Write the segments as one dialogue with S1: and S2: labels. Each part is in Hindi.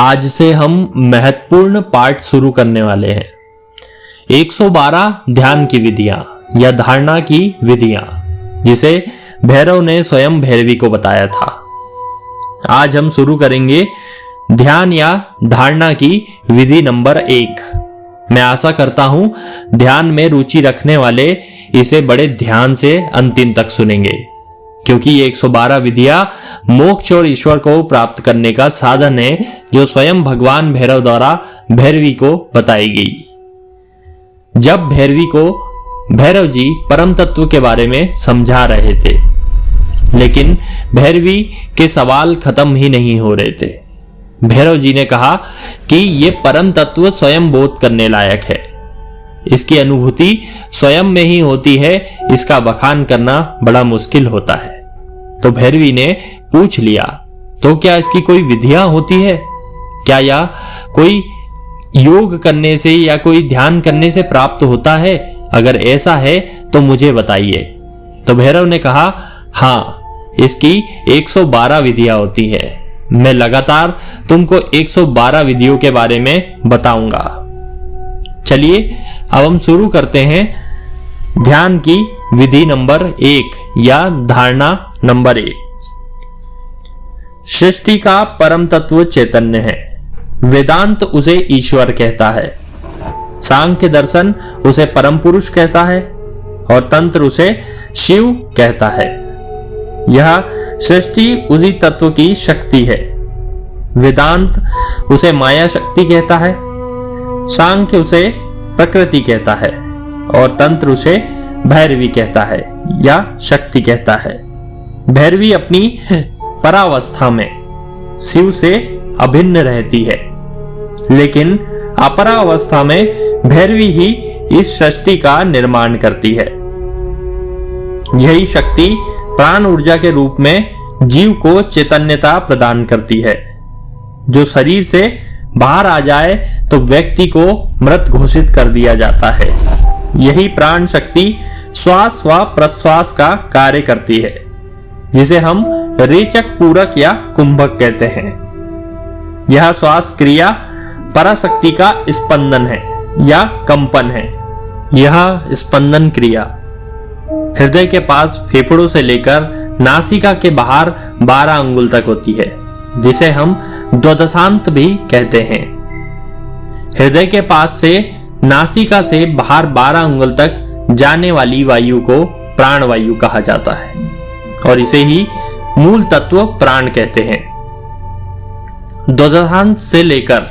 S1: आज से हम महत्वपूर्ण पाठ शुरू करने वाले हैं। 112 ध्यान की विधियां या धारणा की विधियां, जिसे भैरव ने स्वयं भैरवी को बताया था। आज हम शुरू करेंगे ध्यान या धारणा की विधि नंबर 1। मैं आशा करता हूं ध्यान में रुचि रखने वाले इसे बड़े ध्यान से अंतिम तक सुनेंगे, क्योंकि ये 112 विधियां मोक्ष और ईश्वर को प्राप्त करने का साधन है, जो स्वयं भगवान भैरव द्वारा भैरवी को बताई गई। जब भैरवी को भैरव जी परम तत्व के बारे में समझा रहे थे, लेकिन भैरवी के सवाल खत्म ही नहीं हो रहे थे। भैरव जी ने कहा कि ये परम तत्व स्वयं बोध करने लायक है, इसकी अनुभूति स्वयं में ही होती है, इसका बखान करना बड़ा मुश्किल होता है। तो भैरवी ने पूछ लिया, तो क्या इसकी कोई विधियां होती है? क्या यह कोई योग करने से या कोई ध्यान करने से प्राप्त होता है? अगर ऐसा है तो मुझे बताइए। तो भैरव ने कहा, हाँ, इसकी 112 विधियां होती है। मैं लगातार तुमको 112 विधियों के बारे में बताऊंगा। चलिए अब हम शुरू करते हैं ध्यान की विधि नंबर 1 या धारणा नंबर 1। सृष्टि का परम तत्व चैतन्य है। वेदांत उसे ईश्वर कहता है, सांख्य दर्शन उसे परम पुरुष कहता है और तंत्र उसे शिव कहता है। यह सृष्टि उसी तत्व की शक्ति है। वेदांत उसे माया शक्ति कहता है, सांख्य उसे प्रकृति कहता है और तंत्र उसे भैरवी कहता है या शक्ति कहता है। भैरवी अपनी परावस्था में शिव से अभिन्न रहती है, लेकिन अपरावस्था में भैरवी ही इस सृष्टि का निर्माण करती है। यही शक्ति प्राण ऊर्जा के रूप में जीव को चैतन्यता प्रदान करती है। जो शरीर से बाहर आ जाए तो व्यक्ति को मृत घोषित कर दिया जाता है। यही प्राण शक्ति श्वास व प्रश्वास का कार्य करती है, जिसे हम रेचक, पूरक या कुंभक कहते हैं। यह श्वास क्रिया पराशक्ति का स्पंदन है या कंपन है। यह स्पंदन क्रिया हृदय के पास फेफड़ों से लेकर नासिका के बाहर 12 अंगुल तक होती है, जिसे हम द्वादशांत भी कहते हैं। हृदय के पास से नासिका से बाहर 12 अंगुल तक जाने वाली वायु को प्राण वायु कहा जाता है और इसे ही मूल तत्व प्राण कहते हैं। द्वादशांत से लेकर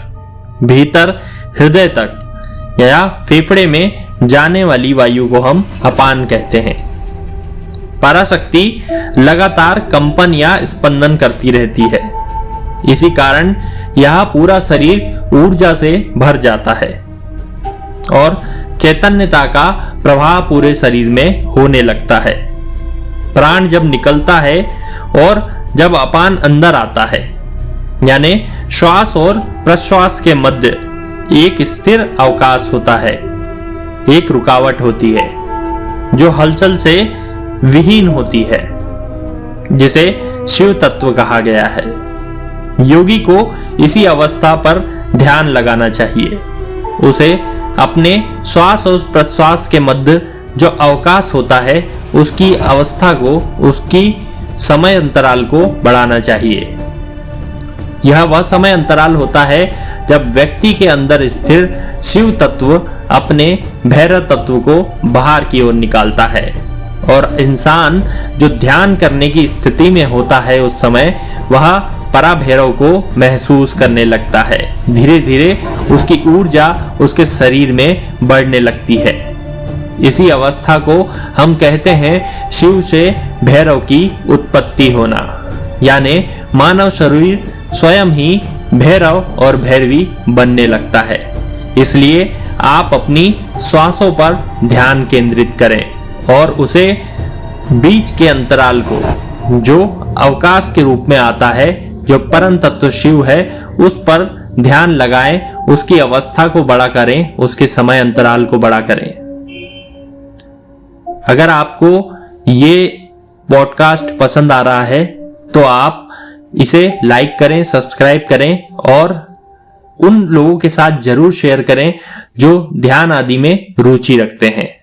S1: भीतर हृदय तक या फेफड़े में जाने वाली वायु को हम अपान कहते हैं। पराशक्ति लगातार कंपन या स्पंदन करती रहती है। इसी कारण यह पूरा शरीर ऊर्जा से भर जाता है और चैतन्यता का प्रवाह पूरे शरीर में होने लगता है। प्राण जब निकलता है और जब अपान अंदर आता है, यानी श्वास और प्रश्वास के मध्य एक स्थिर अवकाश होता है, एक रुकावट होती है जो हलचल से विहीन होती है, जिसे शिव तत्व कहा गया है। योगी को इसी अवस्था पर ध्यान लगाना चाहिए। उसे अपने श्वास और प्रश्वास के मध्य जो अवकाश होता है, उसकी अवस्था को, उसकी समय अंतराल को बढ़ाना चाहिए। यह वह समय अंतराल होता है जब व्यक्ति के अंदर स्थिर शिव तत्व अपने भैरव तत्व को बाहर की ओर निकालता है और इंसान जो ध्यान करने की स्थिति में होता है, उस समय वह पराभैरव को महसूस करने लगता है। धीरे धीरे उसकी ऊर्जा उसके शरीर में बढ़ने लगती है। इसी अवस्था को हम कहते हैं शिव से भैरव की उत्पत्ति होना, यानी मानव शरीर स्वयं ही भैरव और भैरवी बनने लगता है। इसलिए आप अपनी श्वासों पर ध्यान केंद्रित करें और उसे बीच के अंतराल को, जो अवकाश के रूप में आता है, जो परम तत्व शिव है, उस पर ध्यान लगाएं, उसकी अवस्था को बड़ा करें, उसके समय अंतराल को बड़ा करें। अगर आपको ये पॉडकास्ट पसंद आ रहा है तो आप इसे लाइक करें, सब्सक्राइब करें और उन लोगों के साथ जरूर शेयर करें जो ध्यान आदि में रुचि रखते हैं।